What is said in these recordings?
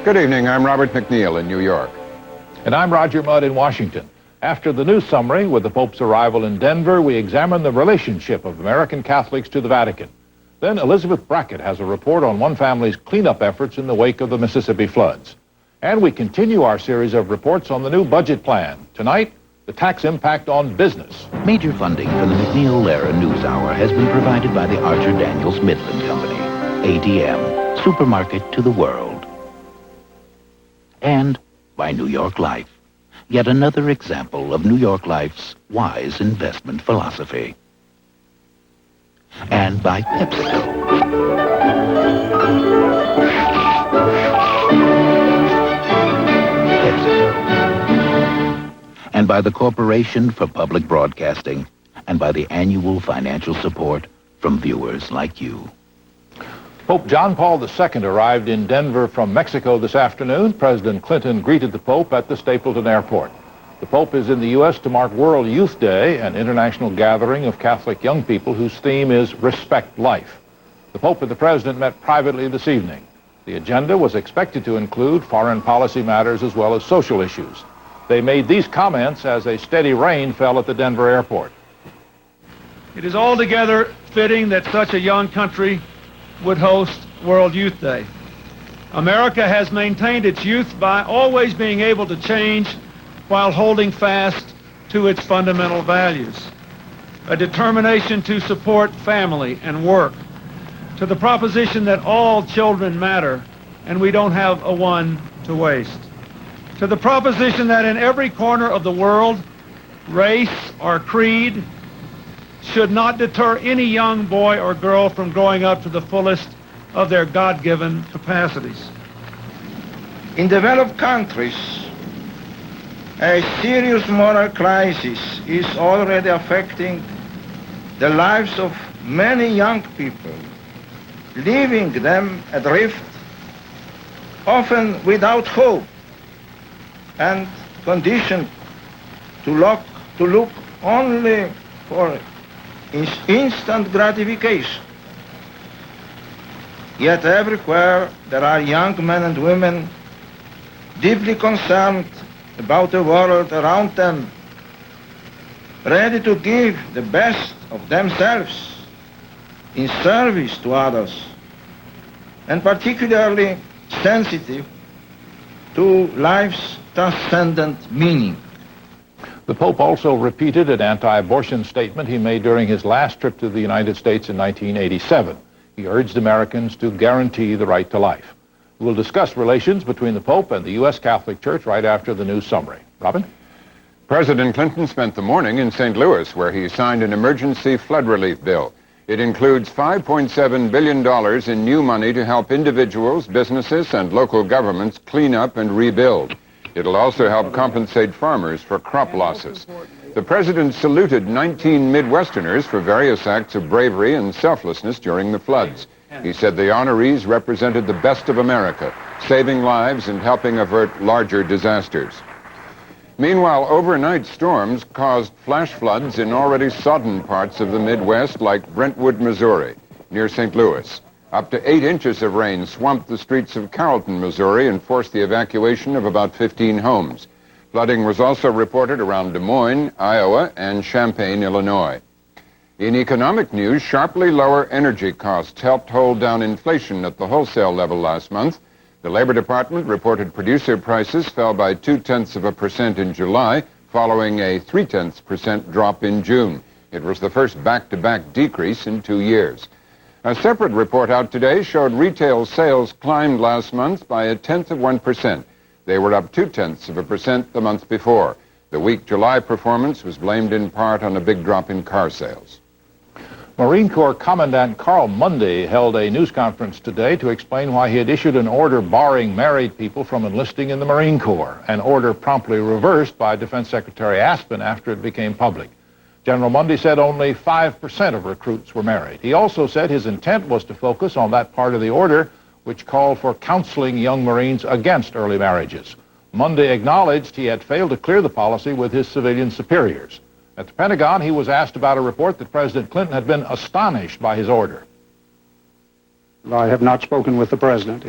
Good evening. I'm Robert MacNeil in New York. And I'm Roger Mudd in Washington. After the news summary with the Pope's arrival in Denver, we examine the relationship of American Catholics to the Vatican. Then Elizabeth Brackett has a report on one family's cleanup efforts in the wake of the Mississippi floods. And we continue our series of reports on the new budget plan. Tonight, the tax impact on business. Major funding for the MacNeil Lehrer NewsHour has been provided by the Archer Daniels Midland Company. ATM, supermarket to the world. And by New York Life. Yet another example of New York Life's wise investment philosophy. And by PepsiCo. And by the Corporation for Public Broadcasting, and by the annual financial support from viewers like you. Pope John Paul II arrived in Denver from Mexico this afternoon. President Clinton greeted the Pope at the Stapleton Airport. The Pope is in the U.S. to mark World Youth Day, an international gathering of Catholic young people whose theme is Respect Life. The Pope and the President met privately this evening. The agenda was expected to include foreign policy matters as well as social issues. They made these comments as a steady rain fell at the Denver airport. It is altogether fitting that such a young country would host World Youth Day. America has maintained its youth by always being able to change while holding fast to its fundamental values. A determination to support family and work, to the proposition that all children matter and we don't have a one to waste. To the proposition that in every corner of the world, race or creed should not deter any young boy or girl from growing up to the fullest of their God-given capacities. In developed countries, a serious moral crisis is already affecting the lives of many young people, leaving them adrift, often without hope, and conditioned to look only for instant gratification. Yet everywhere there are young men and women deeply concerned about the world around them, ready to give the best of themselves in service to others, and particularly sensitive to life's transcendent meaning. The Pope also repeated an anti-abortion statement he made during his last trip to the United States in 1987. He urged Americans to guarantee the right to life. We'll discuss relations between the Pope and the U.S. Catholic Church right after the news summary. Robin? President Clinton spent the morning in St. Louis, where he signed an emergency flood relief bill. It includes $5.7 billion in new money to help individuals, businesses, and local governments clean up and rebuild. It'll also help compensate farmers for crop losses. The president saluted 19 Midwesterners for various acts of bravery and selflessness during the floods. He said the honorees represented the best of America, saving lives and helping avert larger disasters. Meanwhile, overnight storms caused flash floods in already sodden parts of the Midwest, like Brentwood, Missouri, near St. Louis. Up to 8 inches of rain swamped the streets of Carrollton, Missouri, and forced the evacuation of about 15 homes. Flooding was also reported around Des Moines, Iowa, and Champaign, Illinois. In economic news, sharply lower energy costs helped hold down inflation at the wholesale level last month. The Labor Department reported producer prices fell by 0.2% in July, following a 0.3% drop in June. It was the first back-to-back decrease in 2 years. A separate report out today showed retail sales climbed last month by 0.1%. They were up 0.2% the month before. The weak July performance was blamed in part on a big drop in car sales. Marine Corps Commandant Carl Mundy held a news conference today to explain why he had issued an order barring married people from enlisting in the Marine Corps, an order promptly reversed by Defense Secretary Aspen after it became public. General Mundy said only 5% of recruits were married. He also said his intent was to focus on that part of the order which called for counseling young Marines against early marriages. Mundy acknowledged he had failed to clear the policy with his civilian superiors. At the Pentagon, he was asked about a report that President Clinton had been astonished by his order. I have not spoken with the president.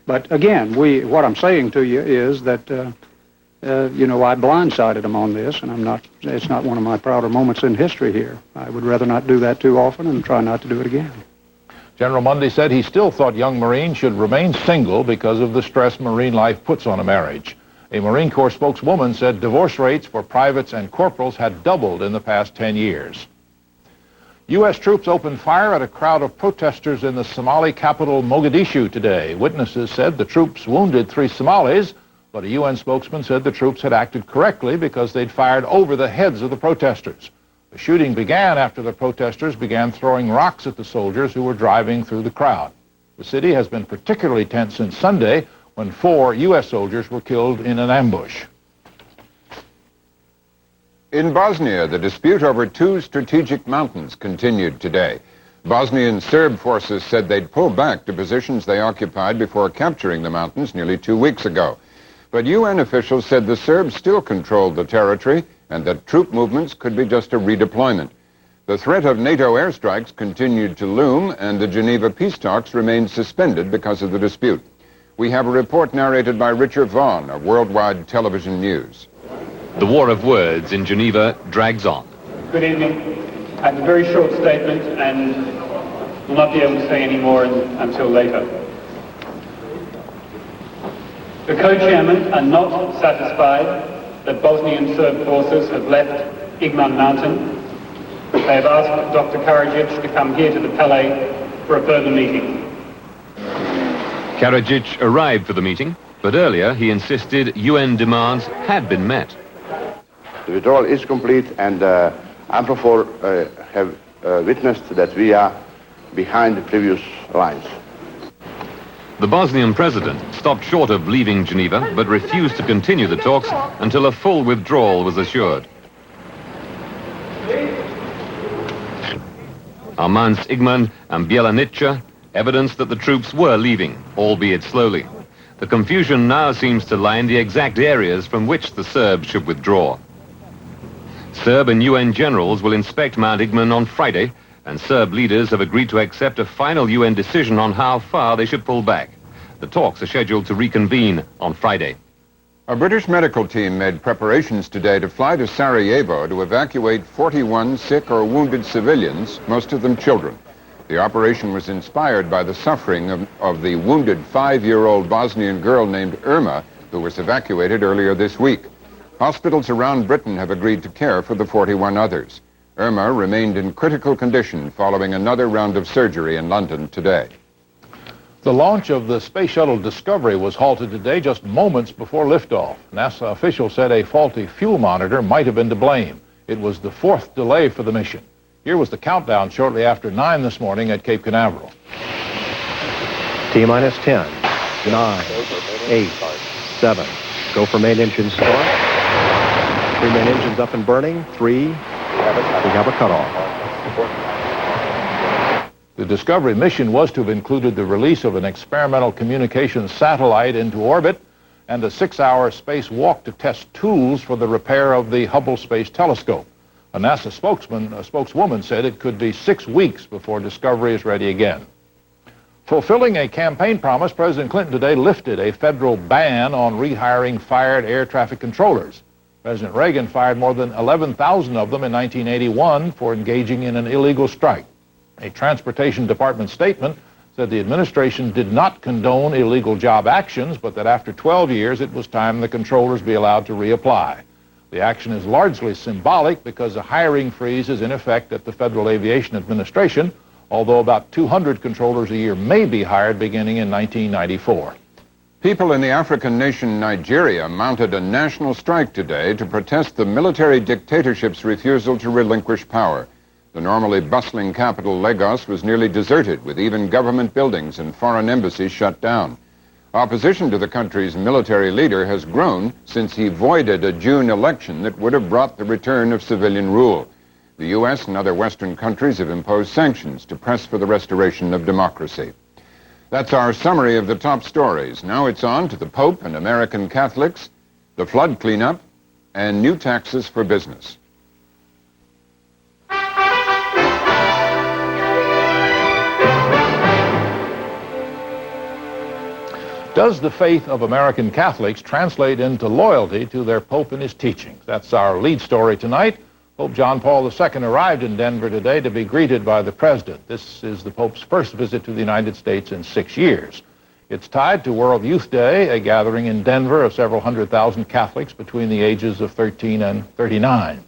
But again, what I'm saying to you is that, I blindsided them on this, and it's not one of my prouder moments in history here. I would rather not do that too often and try not to do it again. General Mundy said he still thought young Marines should remain single because of the stress Marine life puts on a marriage. A Marine Corps spokeswoman said divorce rates for privates and corporals had doubled in the past 10 years. U.S. troops opened fire at a crowd of protesters in the Somali capital Mogadishu today. Witnesses said the troops wounded 3 Somalis, but a UN spokesman said the troops had acted correctly because they'd fired over the heads of the protesters. The shooting began after the protesters began throwing rocks at the soldiers who were driving through the crowd. The city has been particularly tense since Sunday when 4 U.S. soldiers were killed in an ambush. In Bosnia, the dispute over 2 strategic mountains continued today. Bosnian Serb forces said they'd pull back to positions they occupied before capturing the mountains nearly 2 weeks ago. But UN officials said the Serbs still controlled the territory and that troop movements could be just a redeployment. The threat of NATO airstrikes continued to loom, and the Geneva peace talks remained suspended because of the dispute. We have a report narrated by Richard Vaughan of Worldwide Television News. The war of words in Geneva drags on. Good evening. I have a very short statement and will not be able to say any more until later. The co-chairmen are not satisfied that Bosnian Serb forces have left Igman Mountain. They have asked Dr. Karadzic to come here to the Palais for a further meeting. Karadzic arrived for the meeting, but earlier he insisted UN demands had been met. The withdrawal is complete, and Amprofor have witnessed that we are behind the previous lines. The Bosnian president stopped short of leaving Geneva, but refused to continue the talks until a full withdrawal was assured. Armands Igman and Bjelanica evidence that the troops were leaving, albeit slowly. The confusion now seems to lie in the exact areas from which the Serbs should withdraw. Serb and UN generals will inspect Mount Igman on Friday, and Serb leaders have agreed to accept a final UN decision on how far they should pull back. The talks are scheduled to reconvene on Friday. A British medical team made preparations today to fly to Sarajevo to evacuate 41 sick or wounded civilians, most of them children. The operation was inspired by the suffering of the wounded 5-year-old Bosnian girl named Irma, who was evacuated earlier this week. Hospitals around Britain have agreed to care for the 41 others. Irma remained in critical condition following another round of surgery in London today. The launch of the Space Shuttle Discovery was halted today just moments before liftoff. NASA officials said a faulty fuel monitor might have been to blame. It was the 4th delay for the mission. Here was the countdown shortly after 9 this morning at Cape Canaveral. T-minus 10, 9, 8, 7. Go for main engine start. 3 main engines up and burning. 3. We have a cutoff. The Discovery mission was to have included the release of an experimental communications satellite into orbit and a 6-hour space walk to test tools for the repair of the Hubble Space Telescope. A NASA spokeswoman said it could be 6 weeks before Discovery is ready again. Fulfilling a campaign promise, President Clinton today lifted a federal ban on rehiring fired air traffic controllers. President Reagan fired more than 11,000 of them in 1981 for engaging in an illegal strike. A Transportation Department statement said the administration did not condone illegal job actions, but that after 12 years it was time the controllers be allowed to reapply. The action is largely symbolic because a hiring freeze is in effect at the Federal Aviation Administration, although about 200 controllers a year may be hired beginning in 1994. People in the African nation Nigeria mounted a national strike today to protest the military dictatorship's refusal to relinquish power. The normally bustling capital, Lagos, was nearly deserted, with even government buildings and foreign embassies shut down. Opposition to the country's military leader has grown since he voided a June election that would have brought the return of civilian rule. The U.S. and other Western countries have imposed sanctions to press for the restoration of democracy. That's our summary of the top stories. Now it's on to the Pope and American Catholics, the flood cleanup, and new taxes for business. Does the faith of American Catholics translate into loyalty to their Pope and his teachings? That's our lead story tonight. Pope John Paul II arrived in Denver today to be greeted by the President. This is the Pope's first visit to the United States in 6 years. It's tied to World Youth Day, a gathering in Denver of several 100,000 Catholics between the ages of 13 and 39.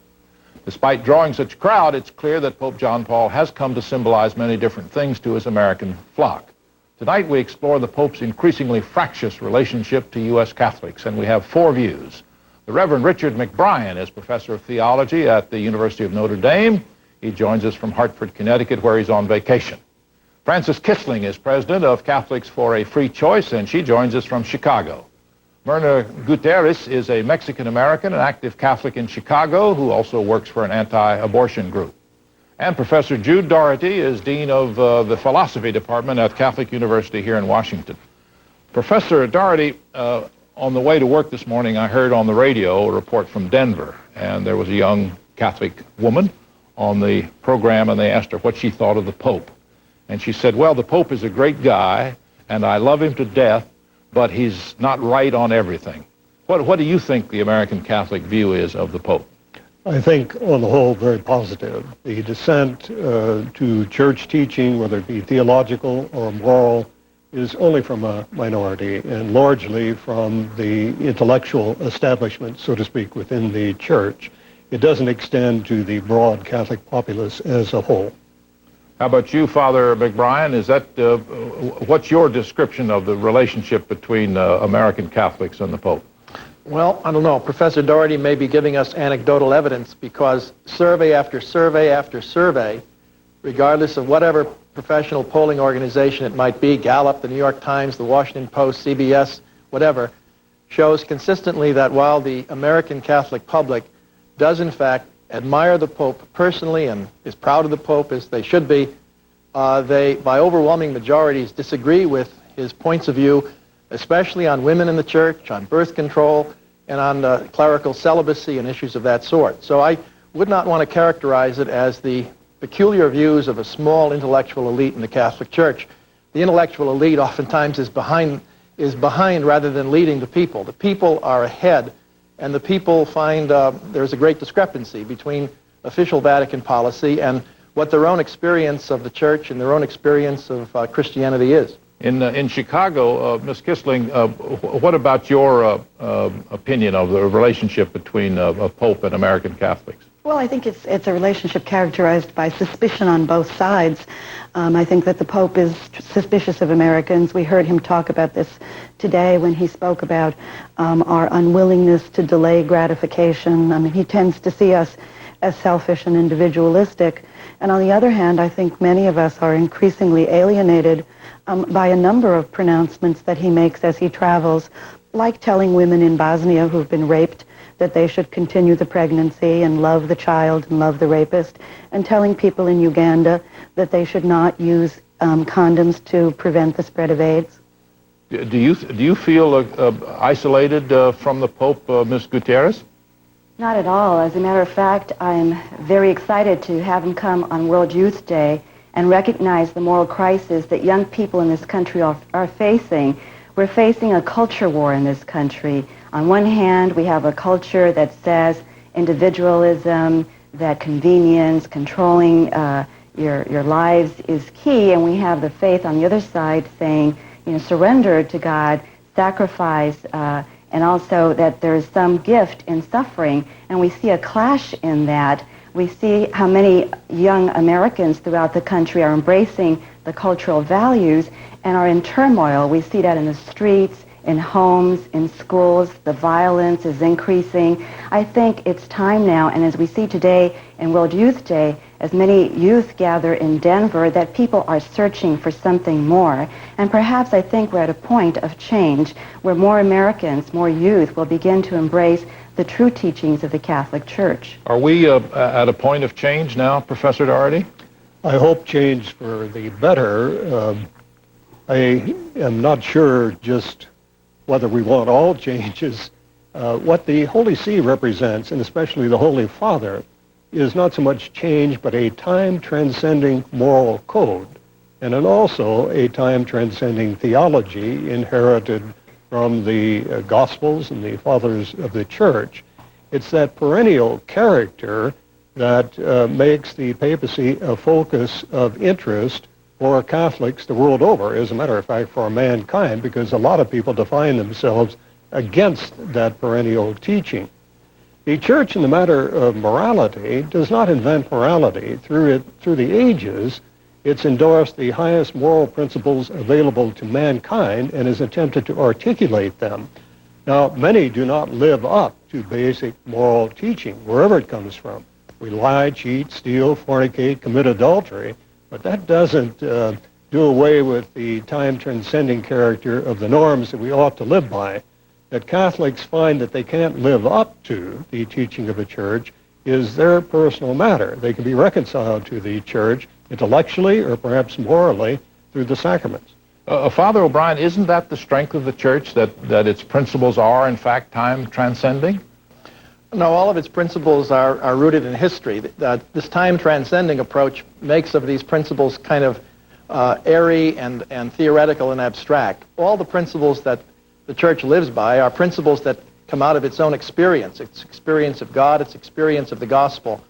Despite drawing such a crowd, it's clear that Pope John Paul has come to symbolize many different things to his American flock. Tonight we explore the Pope's increasingly fractious relationship to U.S. Catholics, and we have 4 views. The Reverend Richard McBrien is professor of theology at the University of Notre Dame. He joins us from Hartford, Connecticut, where he's on vacation. Frances Kissling is president of Catholics for a Free Choice, and she joins us from Chicago. Myrna Gutierrez is a Mexican-American, an active Catholic in Chicago, who also works for an anti-abortion group. And Professor Jude Doherty is dean of the philosophy department at Catholic University here in Washington. Professor Doherty, on the way to work this morning, I heard on the radio a report from Denver, and there was a young Catholic woman on the program, and they asked her what she thought of the Pope. And she said, well, the Pope is a great guy, and I love him to death, but he's not right on everything. What do you think the American Catholic view is of the Pope? I think, on the whole, very positive. The dissent to church teaching, whether it be theological or moral, is only from a minority and largely from the intellectual establishment, so to speak, within the church. It doesn't extend to the broad Catholic populace as a whole. How about you, Father McBrien? Is that what's your description of the relationship between American Catholics and the Pope? Well, I don't know. Professor Doherty may be giving us anecdotal evidence because survey after survey after survey, regardless of whatever professional polling organization it might be, Gallup, the New York Times, the Washington Post, CBS, whatever, shows consistently that while the American Catholic public does in fact admire the Pope personally and is proud of the Pope as they should be, they, by overwhelming majorities, disagree with his points of view, especially on women in the church, on birth control, and on clerical celibacy and issues of that sort. So I would not want to characterize it as the peculiar views of a small intellectual elite in the Catholic Church. The intellectual elite oftentimes is behind rather than leading the people. The people are ahead, and the people find there's a great discrepancy between official Vatican policy and what their own experience of the Church and their own experience of Christianity is. In Chicago, Ms. Kissling, what about your opinion of the relationship between a Pope and American Catholics? Well, I think it's a relationship characterized by suspicion on both sides. I think that the Pope is suspicious of Americans. We heard him talk about this today when he spoke about our unwillingness to delay gratification. I mean, he tends to see us as selfish and individualistic. And on the other hand, I think many of us are increasingly alienated by a number of pronouncements that he makes as he travels, like telling women in Bosnia who've been raped that they should continue the pregnancy and love the child and love the rapist, and telling people in Uganda that they should not use condoms to prevent the spread of AIDS. Do you feel isolated from the Pope, Ms. Gutierrez? Not at all. As a matter of fact, I'm very excited to have him come on World Youth Day and recognize the moral crisis that young people in this country are facing. We're facing a culture war in this country. On one hand, we have a culture that says individualism, that convenience, controlling your lives is key, and we have the faith on the other side saying, surrender to God, sacrifice, and also that there's some gift in suffering, and we see a clash in that. We see how many young Americans throughout the country are embracing the cultural values and are in turmoil. We see that in the streets, in homes, in schools. The violence is increasing. I think it's time now, and as we see today in World Youth Day, as many youth gather in Denver, that people are searching for something more. And perhaps I think we're at a point of change where more Americans, more youth, will begin to embrace the true teachings of the Catholic Church. Are we at a point of change now, Professor Doherty? I hope change for the better. I am not sure just whether we want all changes. What the Holy See represents, and especially the Holy Father, is not so much change, but a time-transcending moral code. and then also a time-transcending theology inherited from the Gospels and the fathers of the church. It's that perennial character that makes the papacy a focus of interest for Catholics the world over, as a matter of fact, for mankind, because a lot of people define themselves against that perennial teaching. The church, in the matter of morality, does not invent morality. Through the ages, it's endorsed the highest moral principles available to mankind and has attempted to articulate them. Now, many do not live up to basic moral teaching, wherever it comes from. We lie, cheat, steal, fornicate, commit adultery, but that doesn't do away with the time-transcending character of the norms that we ought to live by. That Catholics find that they can't live up to the teaching of the church is their personal matter. They can be reconciled to the church intellectually or perhaps morally through the sacraments. Father O'Brien, isn't that the strength of the church, that its principles are, in fact, time-transcending? No, all of its principles are rooted in history. This time-transcending approach makes of these principles kind of airy and theoretical and abstract. All the principles that the church lives by are principles that come out of its own experience of God, its experience of the gospel.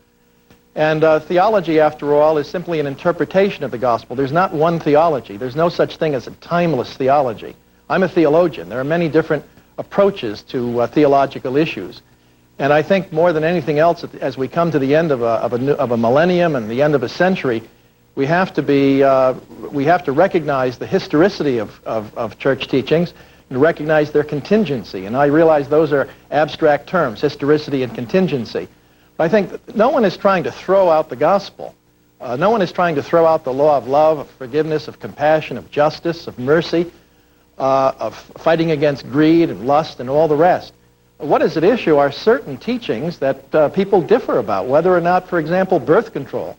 And theology, after all, is simply an interpretation of the gospel. There's not one theology. There's no such thing as a timeless theology. I'm a theologian. There are many different approaches to theological issues. And I think more than anything else, as we come to the end of a millennium and the end of a century, we have to recognize the historicity of church teachings and recognize their contingency. And I realize those are abstract terms, historicity and contingency. But I think that no one is trying to throw out the gospel. No one is trying to throw out the law of love, of forgiveness, of compassion, of justice, of mercy, of fighting against greed and lust and all the rest. What is at issue are certain teachings that people differ about, whether or not, for example, birth control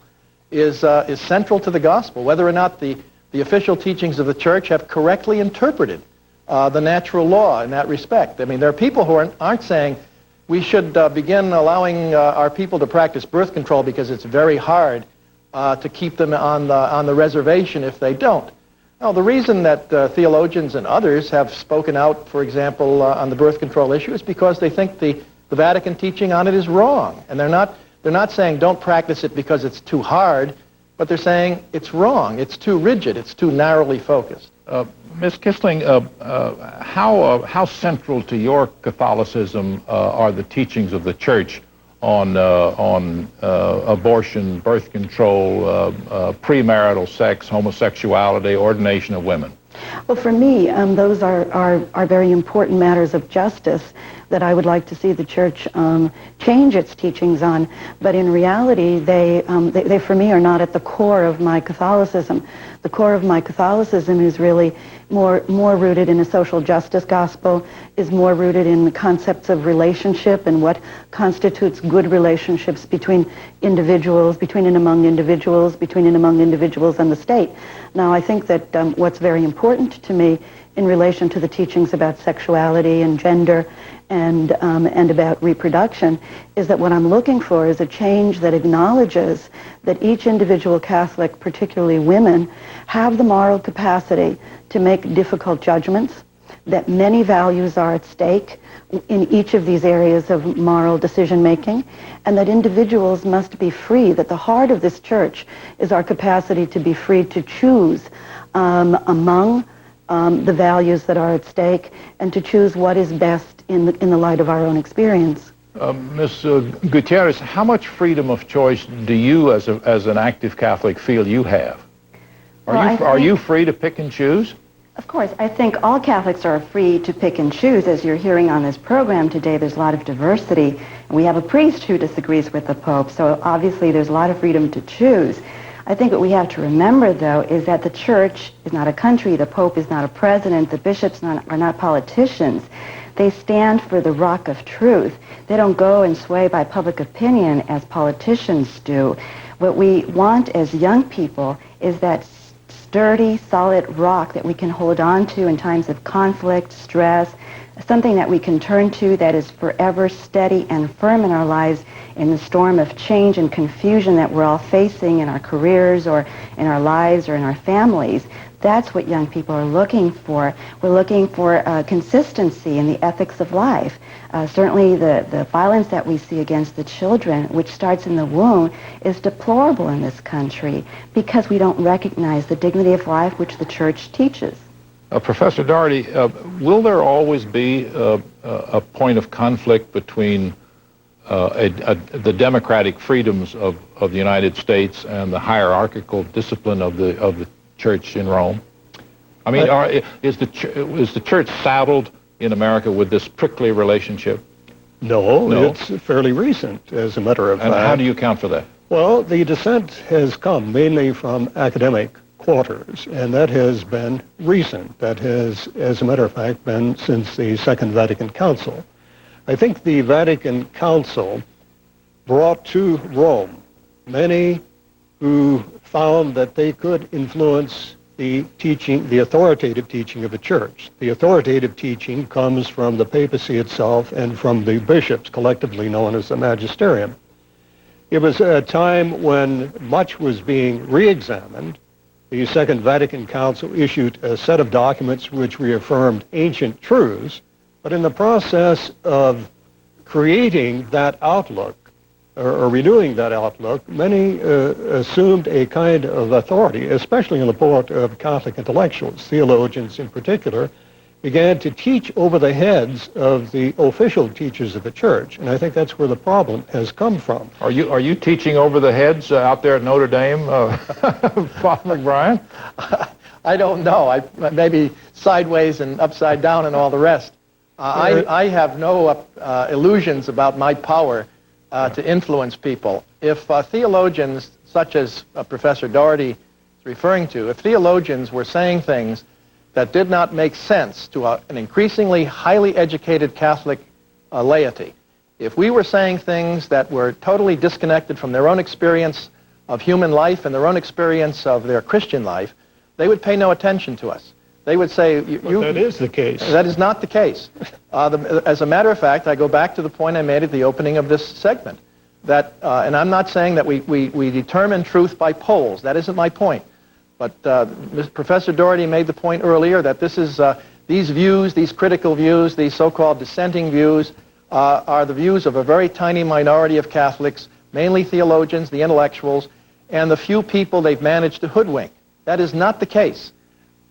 is central to the gospel, whether or not the official teachings of the church have correctly interpreted the natural law in that respect. I mean, there are people who aren't saying we should begin allowing our people to practice birth control because it's very hard to keep them on the reservation if they don't. Now, the reason that theologians and others have spoken out, for example, on the birth control issue is because they think the Vatican teaching on it is wrong. And they're not saying don't practice it because it's too hard, but they're saying it's wrong, it's too rigid, it's too narrowly focused. Ms. Kissling, how central to your Catholicism are the teachings of the Church on abortion, birth control, premarital sex, homosexuality, ordination of women? Well, for me, those are very important matters of justice that I would like to see the Church change its teachings on. But in reality, they for me are not at the core of my Catholicism. The core of my Catholicism is really more rooted in a social justice gospel, is more rooted in the concepts of relationship and what constitutes good relationships between individuals, between and among individuals, between and among individuals and the state. Now, I think that what's very important to me in relation to the teachings about sexuality and gender and about reproduction is that what I'm looking for is a change that acknowledges that each individual Catholic, particularly women, have the moral capacity to make difficult judgments, that many values are at stake in each of these areas of moral decision-making, and that individuals must be free, that the heart of this Church is our capacity to be free to choose among the values that are at stake and to choose what is best in the light of our own experience. Ms. Gutierrez, how much freedom of choice do you, as an active Catholic, feel you have? Are you free to pick and choose? Of course, I think all Catholics are free to pick and choose. As you're hearing on this program today, there's a lot of diversity. We have a priest who disagrees with the Pope, so obviously there's a lot of freedom to choose. I think what we have to remember, though, is that the Church is not a country, the Pope is not a president, the bishops are not politicians. They stand for the rock of truth. They don't go and sway by public opinion as politicians do. What we want as young people is that sturdy, solid rock that we can hold on to in times of conflict, stress, something that we can turn to that is forever steady and firm in our lives in the storm of change and confusion that we're all facing in our careers or in our lives or in our families. That's what young people are looking for. We're looking for consistency in the ethics of life. Certainly the violence that we see against the children, which starts in the womb, is deplorable in this country because we don't recognize the dignity of life which the church teaches. Professor Doherty, will there always be a point of conflict between the democratic freedoms of the United States and the hierarchical discipline of the Church in Rome? I mean, is the Church saddled in America with this prickly relationship? No, it's fairly recent, as a matter of fact. And how do you account for that? Well, the dissent has come mainly from academic quarters, and that has been recent. That has, as a matter of fact, been since the Second Vatican Council. I think the Vatican Council brought to Rome many who found that they could influence the teaching, the authoritative teaching of the church. The authoritative teaching comes from the papacy itself and from the bishops, collectively known as the magisterium. It was a time when much was being re-examined. The Second Vatican Council issued a set of documents which reaffirmed ancient truths, but in the process of creating that outlook, or renewing that outlook, many assumed a kind of authority, especially on the part of Catholic intellectuals. Theologians in particular began to teach over the heads of the official teachers of the church, and I think that's where the problem has come from. Are you teaching over the heads out there at Notre Dame, Father McBrien? I don't know. Maybe sideways and upside down and all the rest. I have no illusions about my power to influence people. If theologians, such as Professor Doherty is referring to, if theologians were saying things that did not make sense to an increasingly highly educated Catholic laity, if we were saying things that were totally disconnected from their own experience of human life and their own experience of their Christian life, they would pay no attention to us. They would say, that is the case. That is not the case. As a matter of fact, I go back to the point I made at the opening of this segment, that, and I'm not saying that we determine truth by polls. That isn't my point. But Professor Doherty made the point earlier that this is, these views, these critical views, these so-called dissenting views, are the views of a very tiny minority of Catholics, mainly theologians, the intellectuals, and the few people they've managed to hoodwink. That is not the case.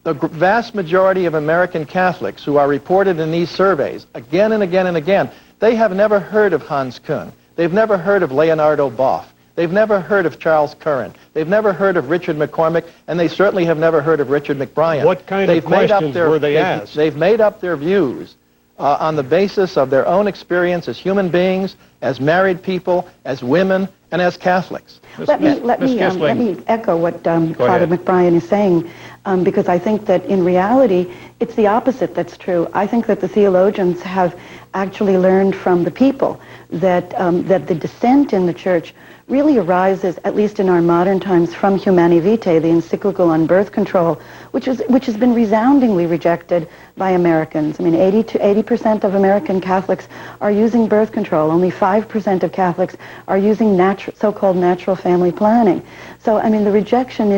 The vast majority of American Catholics who are reported in these surveys, again and again and again, they have never heard of Hans Küng. They've never heard of Leonardo Boff. They've never heard of Charles Curran. They've never heard of Richard McCormick, and they certainly have never heard of Richard McBrien. What kind of questions were they asked? They've made up their views on the basis of their own experience as human beings, as married people, as women, and as Catholics. Let me echo what Father McBrien is saying, because I think that in reality, it's the opposite that's true. I think that the theologians have actually learned from the people that the dissent in the church really arises, at least in our modern times, from Humanae Vitae, the encyclical on birth control, which has been resoundingly rejected by Americans. I mean, 80% of American Catholics are using birth control. Only 5% of Catholics are using so-called natural family planning. So, I mean, the rejection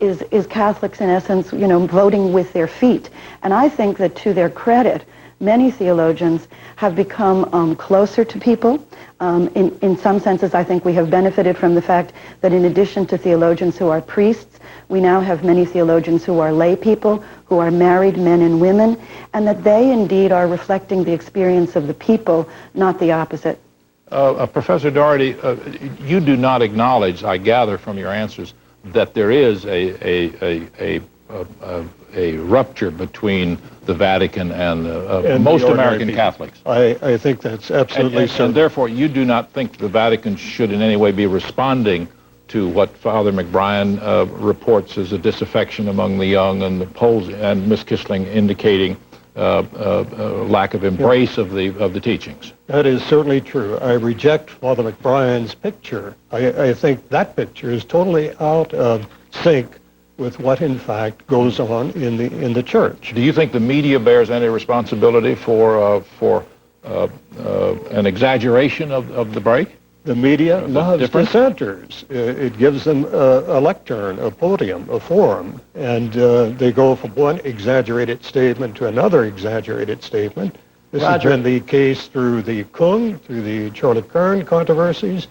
is Catholics, in essence, voting with their feet. And I think that, to their credit, many theologians have become closer to people. In some senses, I think we have benefited from the fact that in addition to theologians who are priests, we now have many theologians who are lay people, who are married men and women, and that they indeed are reflecting the experience of the people, not the opposite. Professor Doherty, you do not acknowledge, I gather from your answers, that there is a rupture between the Vatican and most American Catholics. I think that's absolutely so. And therefore, you do not think the Vatican should in any way be responding to what Father McBrien reports as a disaffection among the young, and the polls and Ms. Kissling indicating lack of embrace of the teachings. That is certainly true. I reject Father McBrien's picture. I think that picture is totally out of sync with what in fact goes on in the church. Do you think the media bears any responsibility for an exaggeration of the break? The media loves dissenters. It gives them a lectern, a podium, a forum, and they go from one exaggerated statement to another exaggerated statement. This has been the case through the Kung, through the Charlie Kern controversies.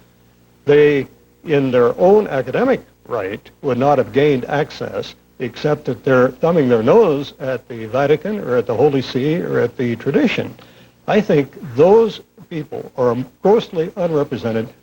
They, in their own academic right, would not have gained access except that they're thumbing their nose at the Vatican or at the Holy See or at the tradition. I think those people are grossly unrepresentative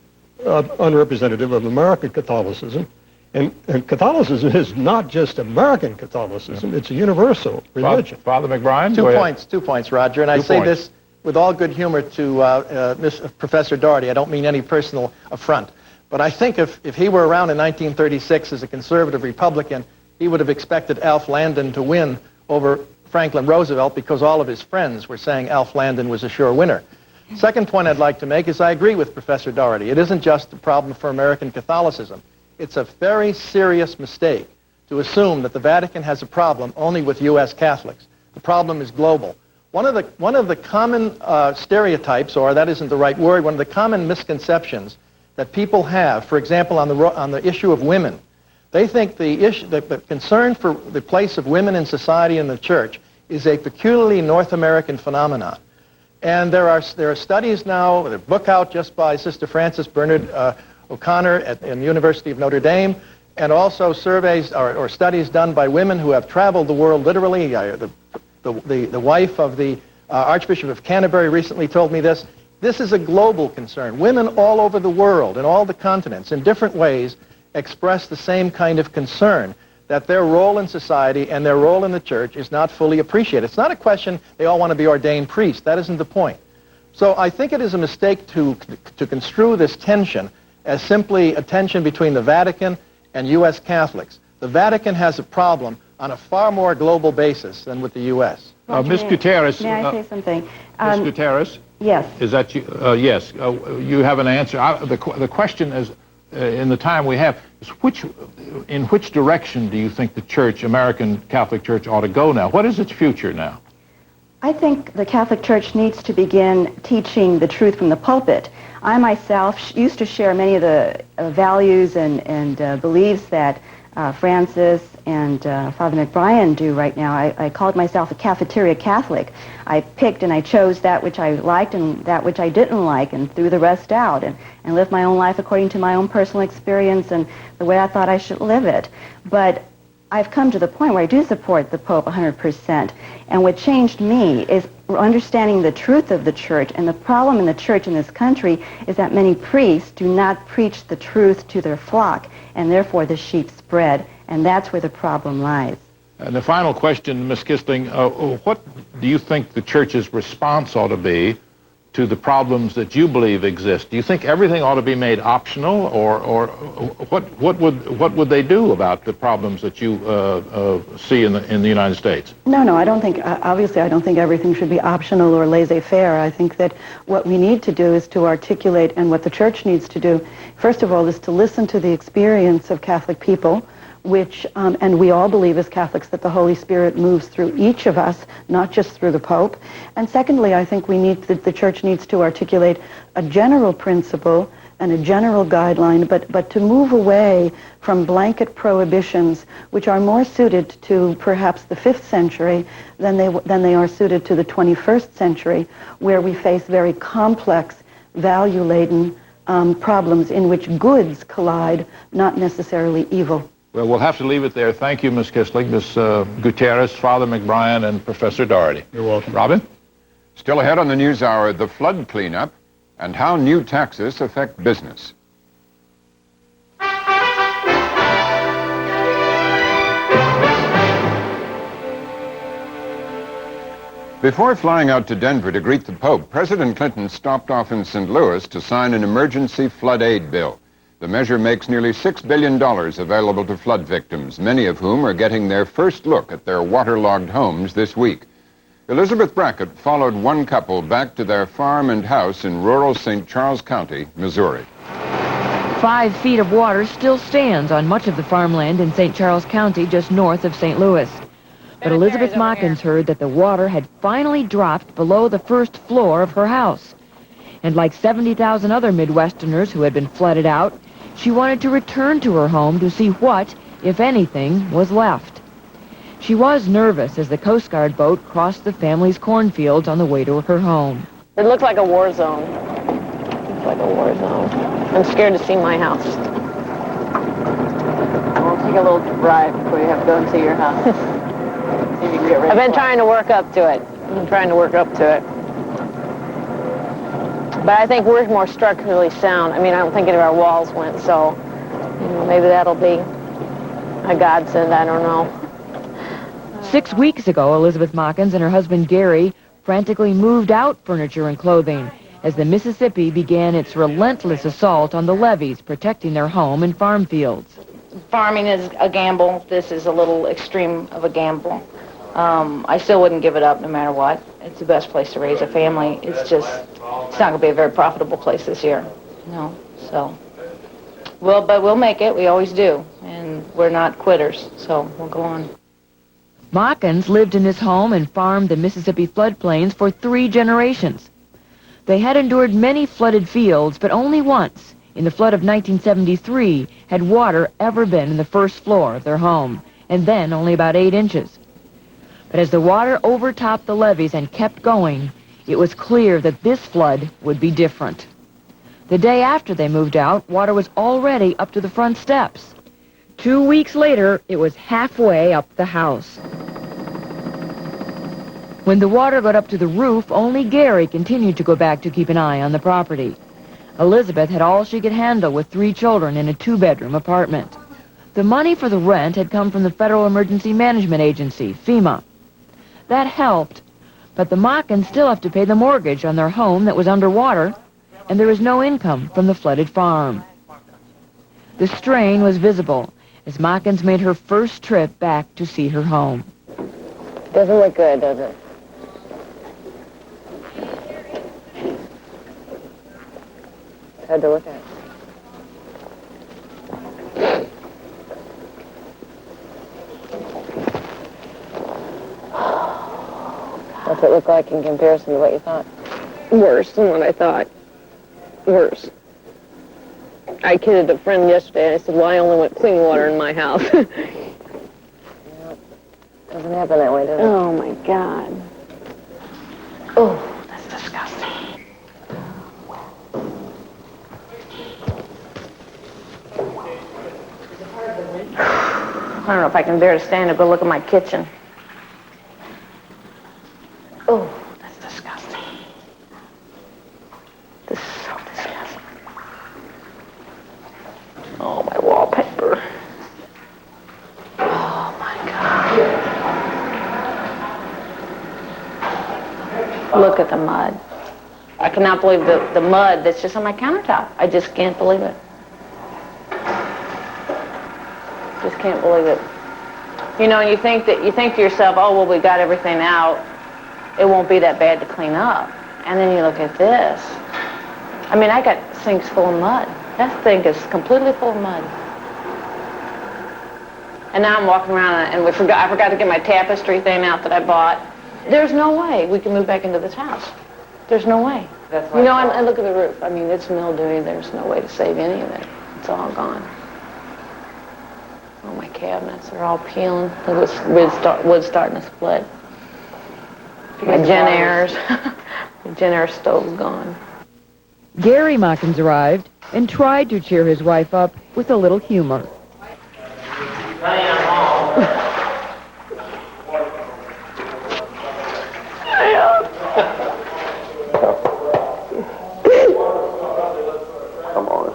of American Catholicism. And Catholicism is not just American Catholicism, it's a universal religion. Father McBride? 2 points, Roger. And I say this with all good humor to Professor Doherty. I don't mean any personal affront. But I think if he were around in 1936 as a conservative Republican, he would have expected Alf Landon to win over Franklin Roosevelt because all of his friends were saying Alf Landon was a sure winner. Second point I'd like to make is I agree with Professor Doherty. It isn't just a problem for American Catholicism. It's a very serious mistake to assume that the Vatican has a problem only with U.S. Catholics. The problem is global. One of the common stereotypes, or that isn't the right word, one of the common misconceptions that people have, for example, on the issue of women, they think the concern for the place of women in society and the church is a peculiarly North American phenomenon. And there are studies now, a book out just by Sister Frances Bernard O'Connor at the University of Notre Dame, and also surveys or studies done by women who have traveled the world literally. The wife of the Archbishop of Canterbury recently told me this. This is a global concern. Women all over the world, in all the continents, in different ways, express the same kind of concern that their role in society and their role in the church is not fully appreciated. It's not a question they all want to be ordained priests. That isn't the point. So I think it is a mistake to construe this tension as simply a tension between the Vatican and U.S. Catholics. The Vatican has a problem on a far more global basis than with the U.S. Ms. Gutierrez. May I say something? Ms. Gutierrez? Yes. Is that you? Yes. You have an answer. The question is, in the time we have, is in which direction do you think the Church, American Catholic Church, ought to go now? What is its future now? I think the Catholic Church needs to begin teaching the truth from the pulpit. I myself used to share many of the values and beliefs that Francis and Father McBride do right now. I called myself a cafeteria Catholic. I picked and I chose that which I liked and that which I didn't like and threw the rest out and lived my own life according to my own personal experience and the way I thought I should live it. But I've come to the point where I do support the Pope 100%. And what changed me is understanding the truth of the church. And the problem in the church in this country is that many priests do not preach the truth to their flock, and therefore the sheep spread. And that's where the problem lies. And the final question, Ms. Kistling, what do you think the church's response ought to be to the problems that you believe exist? Do you think everything ought to be made optional, or what would they do about the problems that you see in the United States? No, I don't think, obviously I don't think everything should be optional or laissez-faire. I think that what we need to do is to articulate, and what the church needs to do, first of all, is to listen to the experience of Catholic people, which, and we all believe as Catholics that the Holy Spirit moves through each of us, not just through the Pope. And secondly, I think the Church needs to articulate a general principle and a general guideline, but to move away from blanket prohibitions, which are more suited to perhaps the 5th century than they are suited to the 21st century, where we face very complex, value-laden problems in which goods collide, not necessarily evil. Well, we'll have to leave it there. Thank you, Ms. Kistling, Ms. Gutierrez, Father McBride, and Professor Doherty. You're welcome. Robin? Still ahead on the NewsHour, the flood cleanup and how new taxes affect business. Before flying out to Denver to greet the Pope, President Clinton stopped off in St. Louis to sign an emergency flood aid bill. The measure makes nearly $6 billion available to flood victims, many of whom are getting their first look at their waterlogged homes this week. Elizabeth Brackett followed one couple back to their farm and house in rural St. Charles County, Missouri. 5 feet of water still stands on much of the farmland in St. Charles County, just north of St. Louis. But Elizabeth Mockins heard that the water had finally dropped below the first floor of her house. And like 70,000 other Midwesterners who had been flooded out, she wanted to return to her home to see what, if anything, was left. She was nervous as the Coast Guard boat crossed the family's cornfields on the way to her home. It looked like a war zone. It looked like a war zone. I'm scared to see my house. We'll take a little drive before you have to go into your house. See if you can get ready. I've been trying to work up to it. But I think we're more structurally sound. I mean, I don't think any of our walls went, so maybe that'll be a godsend. I don't know. 6 weeks ago, Elizabeth Mockins and her husband Gary frantically moved out furniture and clothing as the Mississippi began its relentless assault on the levees protecting their home and farm fields. Farming is a gamble. This is a little extreme of a gamble. I still wouldn't give it up no matter what. It's the best place to raise a family. It's not going to be a very profitable place this year. No, so. Well, but we'll make it. We always do. And we're not quitters, so we'll go on. Mockins lived in his home and farmed the Mississippi floodplains for 3 generations. They had endured many flooded fields, but only once, in the flood of 1973, had water ever been in the first floor of their home, and then only about 8 inches. But as the water overtopped the levees and kept going, it was clear that this flood would be different. The day after they moved out, water was already up to the front steps. 2 weeks later, it was halfway up the house. When the water got up to the roof, only Gary continued to go back to keep an eye on the property. Elizabeth had all she could handle with 3 children in a 2-bedroom apartment. The money for the rent had come from the Federal Emergency Management Agency, FEMA. That helped, but the Mockins still have to pay the mortgage on their home that was underwater, and there is no income from the flooded farm. The strain was visible as Mockins made her first trip back to see her home. Doesn't look good, does it? It's hard to look at. What's it look like in comparison to what you thought? Worse than what I thought. Worse. I kidded a friend yesterday, and I said, well, I only want clean water in my house. Doesn't happen that way, does it? Oh, my God. Oh, that's disgusting. I don't know if I can bear to stand and go look at my kitchen. Oh, that's disgusting. This is so disgusting. Oh, my wallpaper. Oh, my God. Look at the mud. I cannot believe the mud that's just on my countertop. I just can't believe it. Just can't believe it. You know, and you think to yourself, oh, well, we got everything out. It won't be that bad to clean up. And then you look at this. I mean, I got sinks full of mud. That thing is completely full of mud. And now I'm walking around and I forgot to get my tapestry thing out that I bought. There's no way we can move back into this house. There's no way. You know, and look at the roof. I mean, it's mildewy. There's no way to save any of it. It's all gone. Oh, my cabinets are all peeling. The wood's starting to split. My Gen-Airs. The Gen-Air stove's gone. Gary Mockins arrived and tried to cheer his wife up with a little humor. Honey, I'm home. Come on.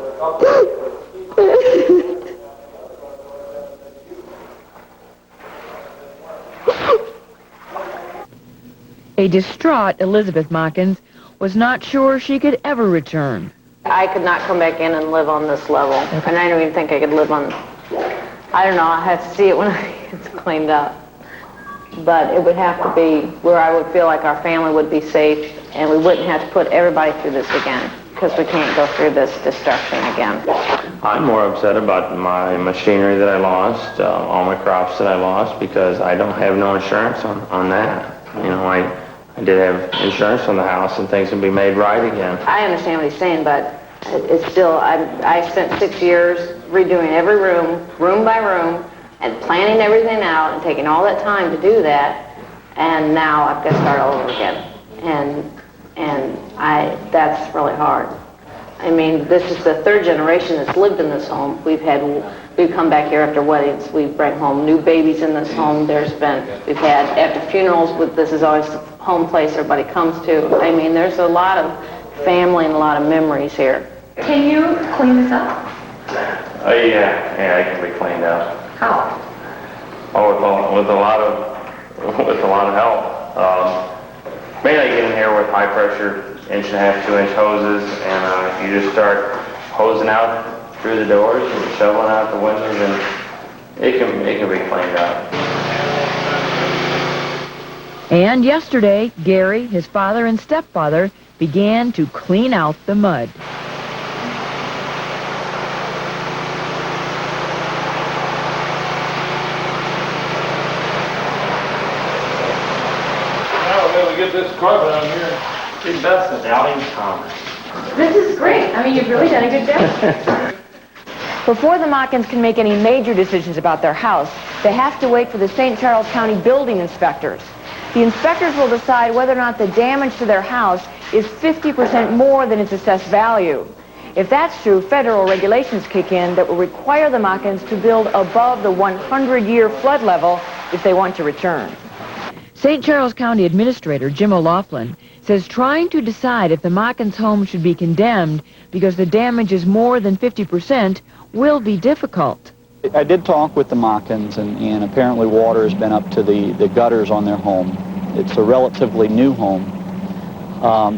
A distraught Elizabeth Mockins was not sure she could ever return. I could not come back in and live on this level. Okay. And I don't even think I could live on, I don't know, I have to see it when it's cleaned up. But it would have to be where I would feel like our family would be safe and we wouldn't have to put everybody through this again. because we can't go through this destruction again. I'm more upset about my machinery that I lost, all my crops that I lost, because I don't have no insurance on that. You know, I did have insurance on the house and things will be made right again. I understand what he's saying, but it's still, I spent 6 years redoing every room, room by room, and planning everything out and taking all that time to do that, and now I've got to start all over again. And that's really hard. I mean, this is the third generation that's lived in this home. We've come back here after weddings. We bring home new babies in this home. We've had after funerals. This is always the home place everybody comes to. I mean, there's a lot of family and a lot of memories here. Can you clean this up? Yeah, it can be cleaned up. How? Oh, with a lot of help. Mainly I get in here with high pressure 1.5-inch, 2-inch hoses, and you just start hosing out through the doors and shoveling out the windows, and it can be cleaned up. And yesterday, Gary, his father and stepfather began to clean out the mud. Get this carpet out here. See, that's the doubting Thomas. This is great. I mean, you've really done a good job. Before the Mockins can make any major decisions about their house, they have to wait for the St. Charles County building inspectors. The inspectors will decide whether or not the damage to their house is 50% more than its assessed value. If that's true, federal regulations kick in that will require the Mockins to build above the 100-year flood level if they want to return. St. Charles County Administrator Jim O'Laughlin says trying to decide if the Mockins home should be condemned because the damage is more than 50% will be difficult. I did talk with the Mockins, and apparently water has been up to the gutters on their home. It's a relatively new home.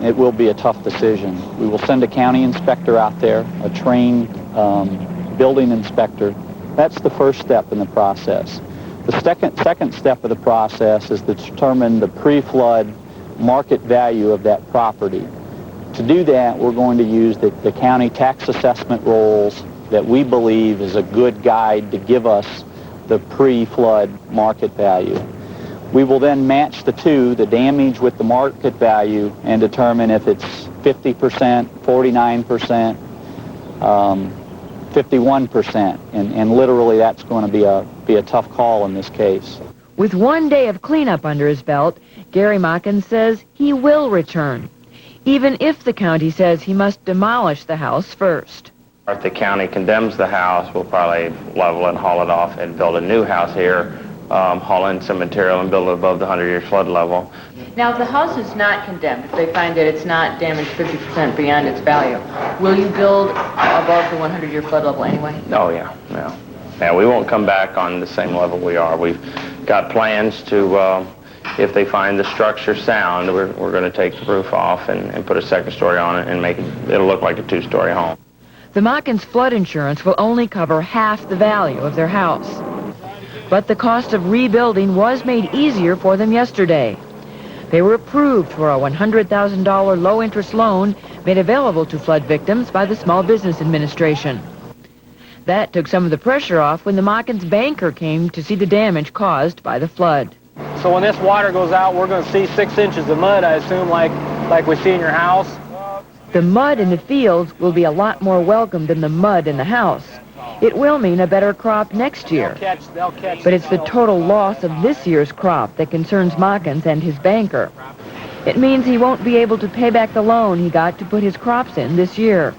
It will be a tough decision. We will send a county inspector out there, a trained building inspector. That's the first step in the process. The second step of the process is to determine the pre-flood market value of that property. To do that, we're going to use the county tax assessment rolls that we believe is a good guide to give us the pre-flood market value. We will then match the two, the damage with the market value, and determine if it's 50%, 49%, 51%, and literally that's going to be a tough call in this case. With 1 day of cleanup under his belt, Gary Mockins says he will return, even if the county says he must demolish the house first. If the county condemns the house, we'll probably level and haul it off and build a new house here, haul in some material and build it above the 100-year flood level. Now, if the house is not condemned, if they find that it's not damaged 50% beyond its value, will you build above the 100-year flood level anyway? Oh, yeah. Yeah, we won't come back on the same level we are. We've got plans to, if they find the structure sound, we're going to take the roof off and put a second story on it and make it'll look like a 2-story home. The Mockins flood insurance will only cover half the value of their house. But the cost of rebuilding was made easier for them yesterday. They were approved for a $100,000 low-interest loan made available to flood victims by the Small Business Administration. That took some of the pressure off when the Mockins banker came to see the damage caused by the flood. So when this water goes out, we're going to see 6 inches of mud, I assume, like we see in your house? The mud in the fields will be a lot more welcome than the mud in the house. It will mean a better crop next year. They'll catch But it's the total loss of this year's crop that concerns Mockins and his banker. It means he won't be able to pay back the loan he got to put his crops in this year.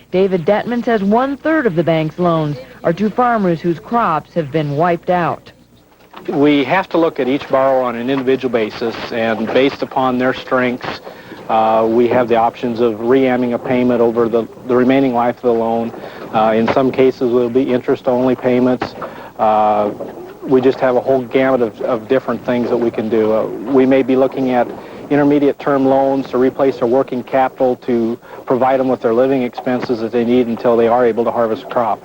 David Detman says 1/3 of the bank's loans are to farmers whose crops have been wiped out. We have to look at each borrower on an individual basis, and based upon their strengths, we have the options of reamming a payment over the remaining life of the loan. In some cases, will be interest-only payments. We just have a whole gamut of different things that we can do. We may be looking at intermediate-term loans to replace their working capital to provide them with their living expenses that they need until they are able to harvest a crop.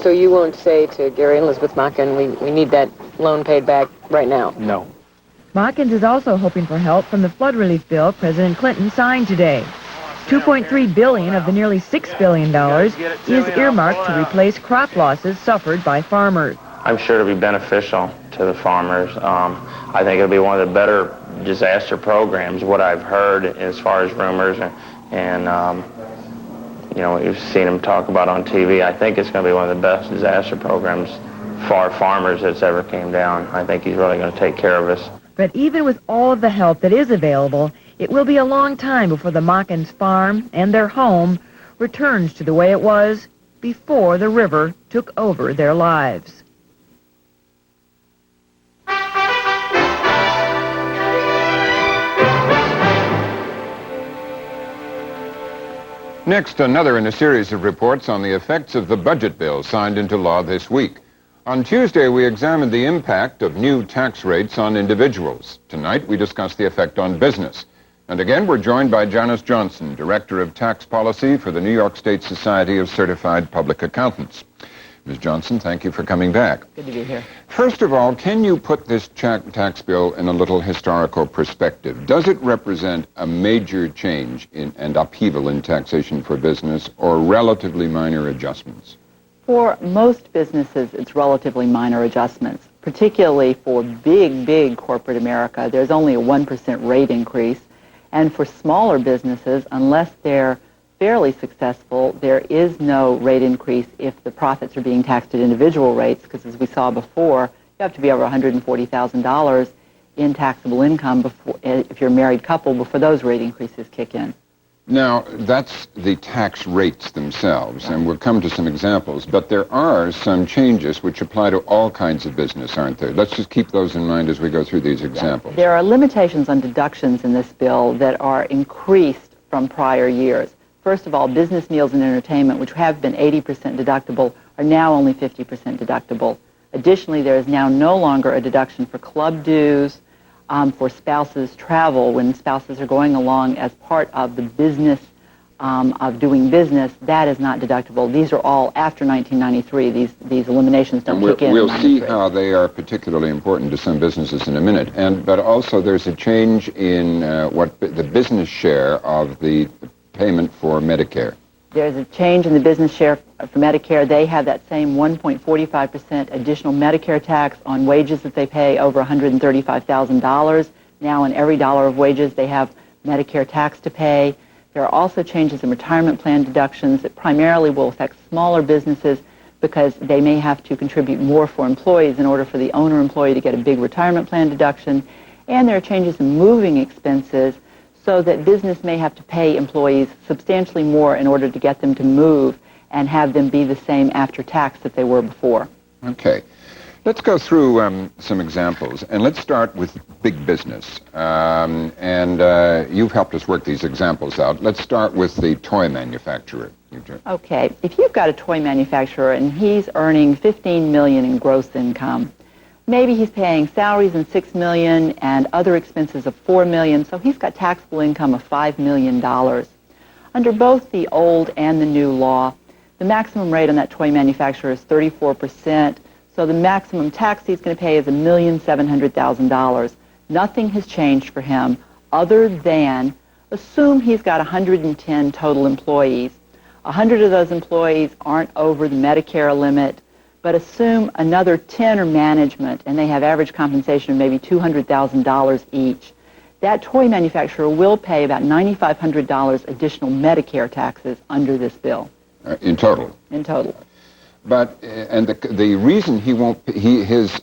So you won't say to Gary and Elizabeth Mockin, we need that loan paid back right now? No. Mockins is also hoping for help from the flood relief bill President Clinton signed today. $2.3 billion of the nearly $6 billion is earmarked to replace crop losses suffered by farmers. I'm sure it'll be beneficial to the farmers. I think it'll be one of the better disaster programs, what I've heard as far as rumors and you know, what you've seen him talk about on TV. I think it's going to be one of the best disaster programs for our farmers that's ever came down. I think he's really going to take care of us. But even with all of the help that is available, it will be a long time before the Mockins farm and their home returns to the way it was before the river took over their lives. Next, another in a series of reports on the effects of the budget bill signed into law this week. On Tuesday, we examined the impact of new tax rates on individuals. Tonight, we discuss the effect on business. And again, we're joined by Janice Johnson, Director of Tax Policy for the New York State Society of Certified Public Accountants. Ms. Johnson, thank you for coming back. Good to be here. First of all, can you put this tax bill in a little historical perspective? Does it represent a major change and upheaval in taxation for business, or relatively minor adjustments? For most businesses, it's relatively minor adjustments. Particularly for big corporate America, there's only a 1% rate increase. And for smaller businesses, unless they're fairly successful, there is no rate increase if the profits are being taxed at individual rates, because as we saw before, you have to be over $140,000 in taxable income before, if you're a married couple, before those rate increases kick in. Now, that's the tax rates themselves, and we'll come to some examples, but there are some changes which apply to all kinds of business, aren't there? Let's just keep those in mind as we go through these examples. There are limitations on deductions in this bill that are increased from prior years. First of all, business meals and entertainment, which have been 80% deductible, are now only 50% deductible. Additionally, there is now no longer a deduction for club dues, for spouses' travel when spouses are going along as part of the business of doing business. That is not deductible. These are all after 1993. These eliminations don't kick in. We'll see how they are particularly important to some businesses in a minute. But also there's a change in what the business share of the payment for Medicare. There's a change in the business share for Medicare. They have that same 1.45% additional Medicare tax on wages that they pay over $135,000. Now on every dollar of wages, they have Medicare tax to pay. There are also changes in retirement plan deductions that primarily will affect smaller businesses because they may have to contribute more for employees in order for the owner-employee to get a big retirement plan deduction. And there are changes in moving expenses so that business may have to pay employees substantially more in order to get them to move and have them be the same after tax that they were before. Okay. Let's go through some examples, and let's start with big business. You've helped us work these examples out. Let's start with the toy manufacturer. Okay. If you've got a toy manufacturer and he's earning $15 million in gross income, maybe he's paying salaries in $6 million and other expenses of $4 million, so he's got taxable income of $5 million. Under both the old and the new law, the maximum rate on that toy manufacturer is 34%, so the maximum tax he's going to pay is $1,700,000. Nothing has changed for him other than assume he's got 110 total employees. 100 of those employees aren't over the Medicare limit, but assume another 10 are management, and they have average compensation of maybe $200,000 each. That toy manufacturer will pay about $9,500 additional Medicare taxes under this bill. In total? In total. But, and the reason his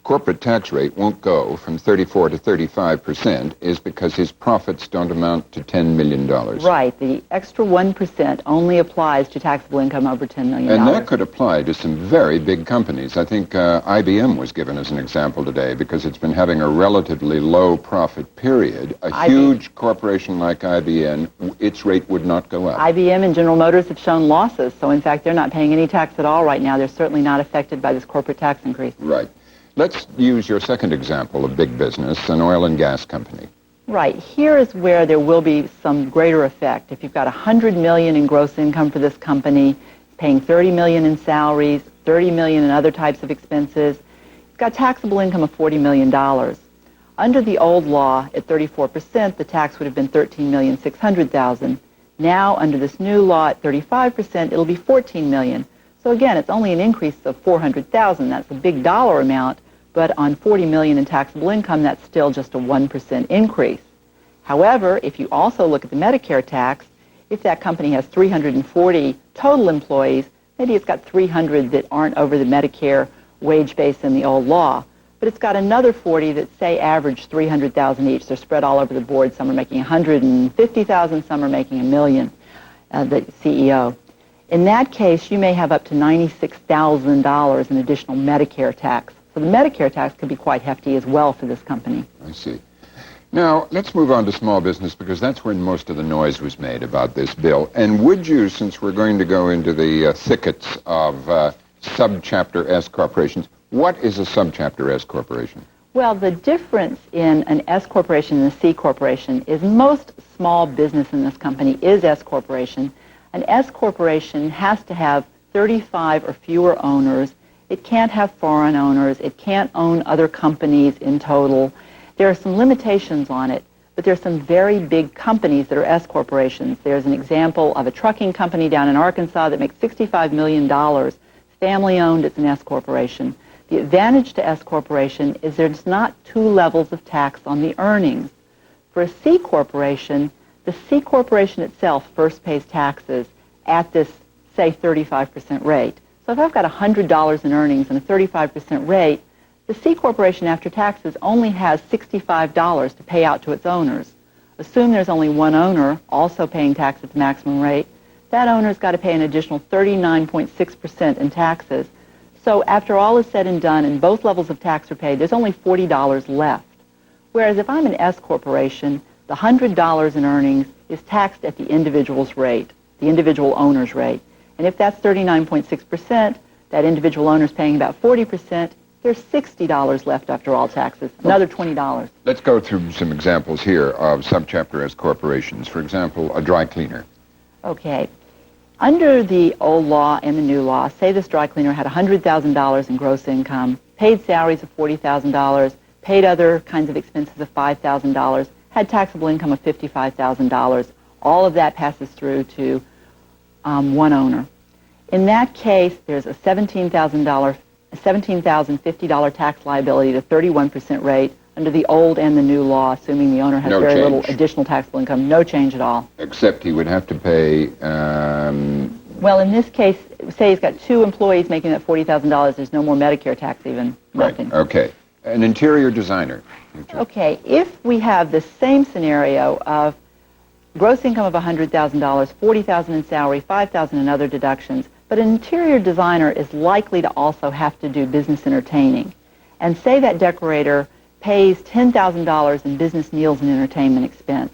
corporate tax rate won't go from 34 to 35% is because his profits don't amount to $10 million. Right. The extra 1% only applies to taxable income over $10 million. And that could apply to some very big companies. I think IBM was given as an example today because it's been having a relatively low profit period. A huge corporation like IBM, its rate would not go up. IBM and General Motors have shown losses, so in fact they're not paying any tax at all right now. They're certainly not affected by this corporate tax increase. Right. Let's use your second example of big business, an oil and gas company. Right. Here is where there will be some greater effect. If you've got $100 million in gross income for this company, paying $30 million in salaries, $30 million in other types of expenses, it's got taxable income of $40 million. Under the old law, at 34%, the tax would have been $13,600,000. Now, under this new law at 35%, it'll be $14 million. So again, it's only an increase of $400,000. That's a big dollar amount, but on $40 million in taxable income, that's still just a 1% increase. However, if you also look at the Medicare tax, if that company has 340 total employees, maybe it's got 300 that aren't over the Medicare wage base in the old law, but it's got another 40 that say average $300,000 each. They're spread all over the board. Some are making $150,000, some are making $1 million, the CEO. In that case, you may have up to $96,000 in additional Medicare tax. So the Medicare tax could be quite hefty as well for this company. I see. Now, let's move on to small business, because that's when most of the noise was made about this bill. And would you, since we're going to go into the thickets of subchapter S corporations, what is a subchapter S corporation? Well, the difference in an S corporation and a C corporation is most small business in this company is S corporation. An S corporation has to have 35 or fewer owners. It can't have foreign owners. It can't own other companies in total. There are some limitations on it, but there are some very big companies that are S corporations. There's an example of a trucking company down in Arkansas that makes $65 million. Family-owned, it's an S corporation. The advantage to S corporation is there's not two levels of tax on the earnings. For a C corporation, the C corporation itself first pays taxes at this, say, 35% rate. So if I've got $100 in earnings and a 35% rate, the C corporation after taxes only has $65 to pay out to its owners. Assume there's only one owner also paying tax at the maximum rate. That owner's got to pay an additional 39.6% in taxes. So after all is said and done and both levels of tax are paid, there's only $40 left. Whereas if I'm an S corporation, the $100 in earnings is taxed at the individual's rate, the individual owner's rate. And if that's 39.6%, that individual owner's paying about 40%, there's $60 left after all taxes, another $20. Let's go through some examples here of subchapter S corporations. For example, a dry cleaner. Okay. Under the old law and the new law, say this dry cleaner had $100,000 in gross income, paid salaries of $40,000, paid other kinds of expenses of $5,000, had taxable income of $55,000. All of that passes through to one owner. In that case, there's a $17,050 tax liability at a 31% rate under the old and the new law, assuming the owner has No very change. little additional taxable income. No change at all. Except he would have to pay... Well, in this case, say he's got two employees making that $40,000. There's no more Medicare tax even. Nothing. Right, okay. An interior designer. Okay, if we have the same scenario of gross income of $100,000, $40,000 in salary, $5,000 in other deductions, but an interior designer is likely to also have to do business entertaining. And say that decorator pays $10,000 in business meals and entertainment expense.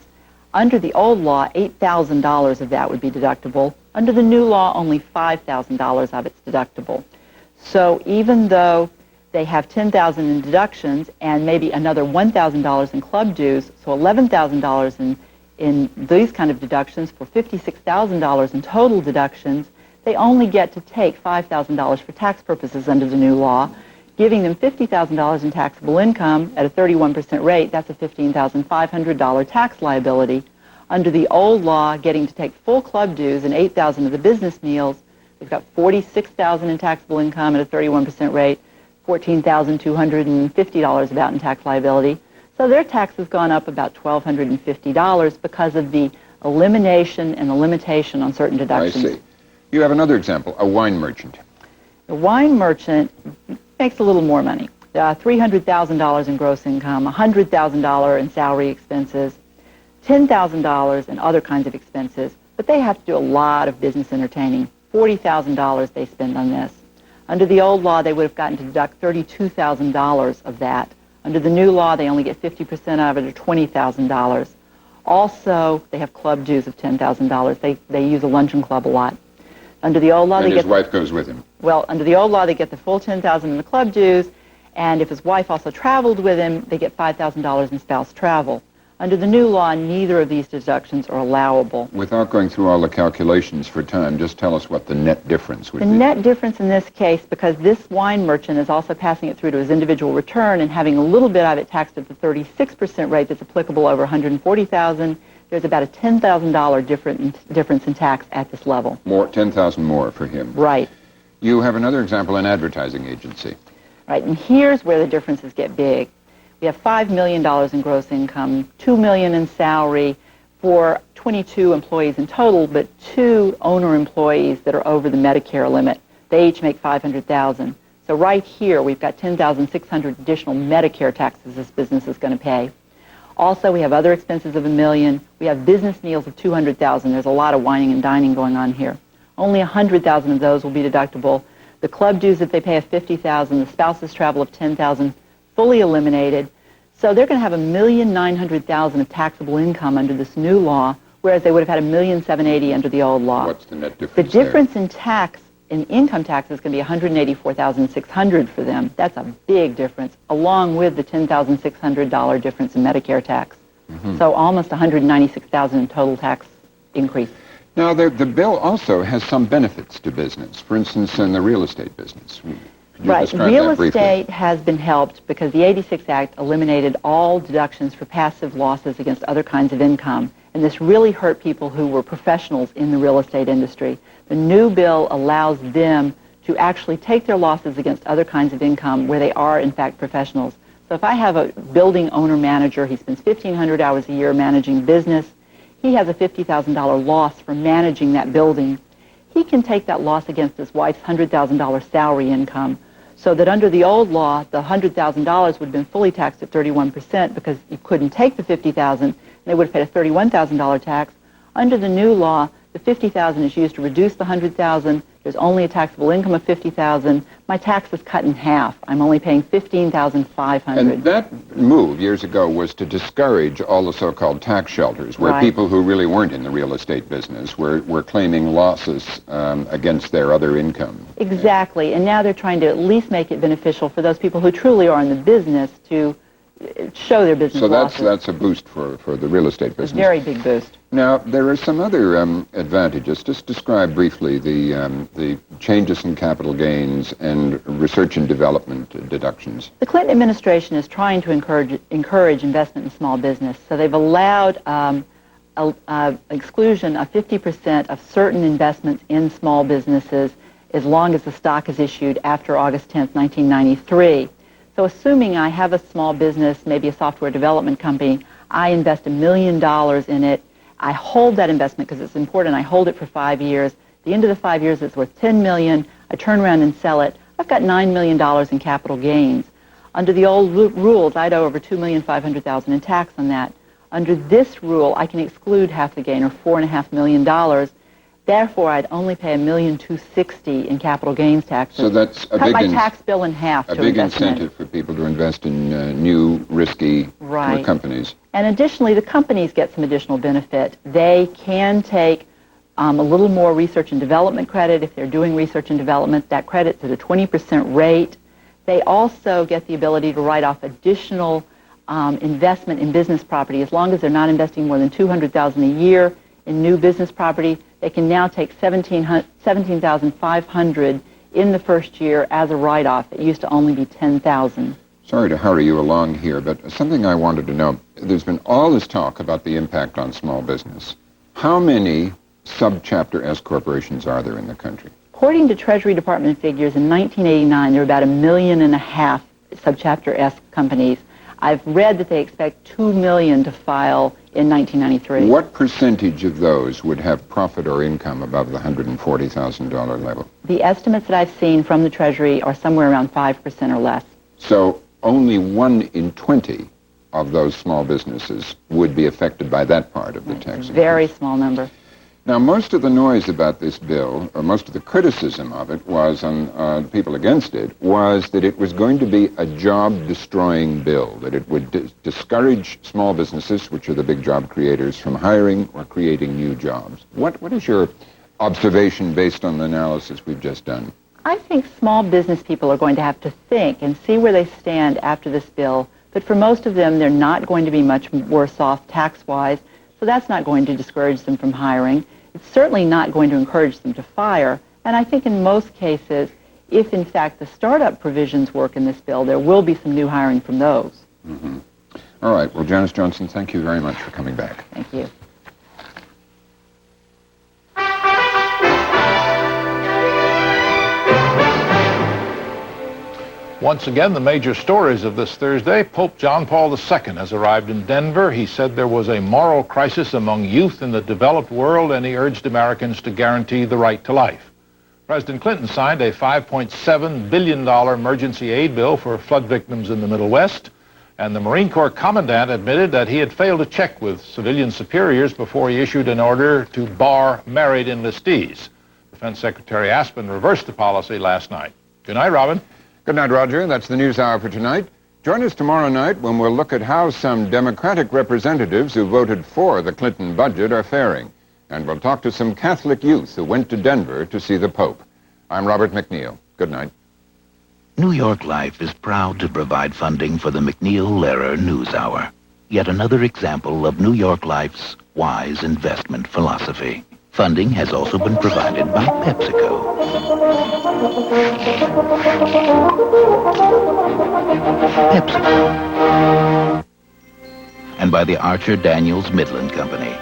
Under the old law, $8,000 of that would be deductible. Under the new law, only $5,000 of it's deductible. So even though they have $10,000 in deductions and maybe another $1,000 in club dues, so $11,000 in these kind of deductions for $56,000 in total deductions, they only get to take $5,000 for tax purposes under the new law, giving them $50,000 in taxable income at a 31% rate. That's a $15,500 tax liability. Under the old law, getting to take full club dues and $8,000 of the business meals, they've got $46,000 in taxable income at a 31% rate, $14,250 about in tax liability. So their tax has gone up about $1,250 because of the elimination and the limitation on certain deductions. I see. You have another example, a wine merchant. The wine merchant makes a little more money. $300,000 in gross income, $100,000 in salary expenses, $10,000 in other kinds of expenses, but they have to do a lot of business entertaining. $40,000 they spend on this. Under the old law, they would have gotten to deduct $32,000 of that. Under the new law, they only get 50% of it, or $20,000. Also, they have club dues of $10,000. They use a luncheon club a lot. Under the old law, and his wife goes with him. Well, under the old law, they get the full $10,000 in the club dues, and if his wife also traveled with him, they get $5,000 in spouse travel. Under the new law, neither of these deductions are allowable. Without going through all the calculations for time, just tell us what the net difference would be. The net difference in this case, because this wine merchant is also passing it through to his individual return and having a little bit of it taxed at the 36% rate that's applicable over $140,000, there's about a $10,000 difference in tax at this level. More, 10,000 more for him. Right. You have another example, an advertising agency. Right, and here's where the differences get big. We have $5 million in gross income, $2 million in salary for 22 employees in total, but 2 owner employees that are over the Medicare limit. They each make $500,000. So right here, we've got $10,600 additional Medicare taxes this business is going to pay. Also, we have other expenses of $1 million. We have business meals of $200,000. There's a lot of wining and dining going on here. Only $100,000 of those will be deductible. The club dues that they pay of $50,000, the spouse's travel of $10,000, fully eliminated. So they're going to have $1,900,000 of taxable income under this new law, whereas they would have had $1,780,000 under the old law. What's the net difference? The difference in tax, in income tax, is going to be $184,600 for them. That's a big difference, along with the $10,600 difference in Medicare tax. So almost $196,000 in total tax increase. Now, the bill also has some benefits to business. For instance, in the real estate business. Could you Right. describe Real that briefly? estate has been helped because the 86 Act eliminated all deductions for passive losses against other kinds of income. And this really hurt people who were professionals in the real estate industry. The new bill allows them to actually take their losses against other kinds of income where they are, in fact, professionals. So if I have a building owner manager, he spends 1,500 hours a year managing business, he has a $50,000 loss for managing that building. He can take that loss against his wife's $100,000 salary income, so that under the old law, the $100,000 would have been fully taxed at 31% because you couldn't take the $50,000, and they would have paid a $31,000 tax. Under the new law, the $50,000 is used to reduce the $100,000. There's only a taxable income of $50,000. My tax is cut in half. I'm only paying $15,500. And that move years ago was to discourage all the so-called tax shelters, where Right. people who really weren't in the real estate business were claiming losses against their other income. Exactly, and now they're trying to at least make it beneficial for those people who truly are in the business to show their business So losses. that's a boost for the real estate a business. very big boost. Now, there are some other advantages. Just describe briefly the changes in capital gains and research and development deductions. The Clinton administration is trying to encourage investment in small business, so they've allowed exclusion of 50% of certain investments in small businesses as long as the stock is issued after August 10th, 1993. So assuming I have a small business, maybe a software development company, I invest $1 million in it. I hold that investment because it's important. I hold it for 5 years. At the end of the 5 years, it's worth $10 million. I turn around and sell it. I've got $9 million in capital gains. Under the old rules, I'd owe over $2,500,000 in tax on that. Under this rule, I can exclude half the gain, or $4.5 million. Therefore, I'd only pay $1,260,000 in capital gains taxes. So that's a Cut big my tax bill in half a to big invest in it. incentive for people to invest in new, risky Right. companies. And additionally, the companies get some additional benefit. They can take a little more research and development credit. If they're doing research and development, that credit's at a 20% rate. They also get the ability to write off additional investment in business property. As long as they're not investing more than $200,000 a year in new business property, they can now take $17,500 in the first year as a write-off. It used to only be $10,000. Sorry to hurry you along here, but something I wanted to know. There's been all this talk about the impact on small business. How many subchapter S corporations are there in the country? According to Treasury Department figures, in 1989, there were about 1.5 million subchapter S companies. I've read that they expect 2 million to file in 1993. What percentage of those would have profit or income above the $140,000 level? The estimates that I've seen from the Treasury are somewhere around 5% or less. So only 1 in 20 of those small businesses would be affected by that part of the tax. Very small number. Now, most of the noise about this bill, or most of the criticism of it was on people against it, was that it was going to be a job-destroying bill, that it would discourage small businesses, which are the big job creators, from hiring or creating new jobs. What is your observation based on the analysis we've just done? I think small business people are going to have to think and see where they stand after this bill, but for most of them, they're not going to be much worse off tax-wise, so that's not going to discourage them from hiring. It's certainly not going to encourage them to fire, and I think in most cases, if in fact the startup provisions work in this bill, there will be some new hiring from those. Mm-hmm. All right. Well, Janice Johnson, thank you very much for coming back. Thank you. Once again, the major stories of this Thursday. Pope John Paul II has arrived in Denver. He said there was a moral crisis among youth in the developed world, and he urged Americans to guarantee the right to life. President Clinton signed a $5.7 billion emergency aid bill for flood victims in the Middle West, and the Marine Corps Commandant admitted that he had failed to check with civilian superiors before he issued an order to bar married enlistees. Defense Secretary Aspen reversed the policy last night. Good night, Robin. Good night, Roger. That's the NewsHour for tonight. Join us tomorrow night when we'll look at how some Democratic representatives who voted for the Clinton budget are faring. And we'll talk to some Catholic youth who went to Denver to see the Pope. I'm Robert MacNeil. Good night. New York Life is proud to provide funding for the MacNeil-Lehrer NewsHour. Yet another example of New York Life's wise investment philosophy. Funding has also been provided by PepsiCo. And by the Archer Daniels Midland Company.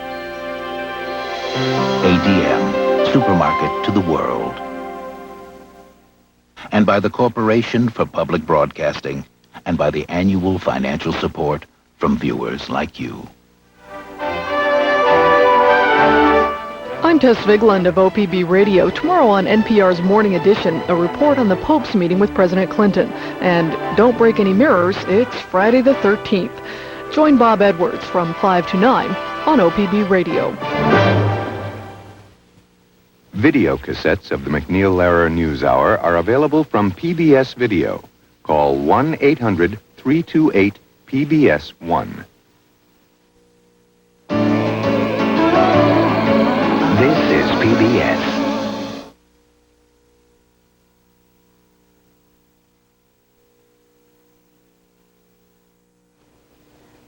ADM, supermarket to the world. And by the Corporation for Public Broadcasting, and by the annual financial support from viewers like you. I'm Tess Vigland of OPB Radio. Tomorrow on NPR's Morning Edition, a report on the Pope's meeting with President Clinton. And don't break any mirrors, it's Friday the 13th. Join Bob Edwards from 5 to 9 on OPB Radio. Video cassettes of the MacNeil-Lehrer NewsHour are available from PBS Video. Call 1-800-328-PBS-1. This is PBS.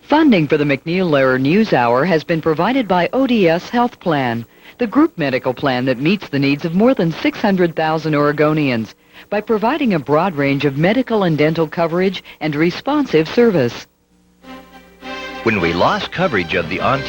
Funding for the MacNeil-Lehrer NewsHour has been provided by ODS Health Plan, the group medical plan that meets the needs of more than 600,000 Oregonians by providing a broad range of medical and dental coverage and responsive service. When we lost coverage of the on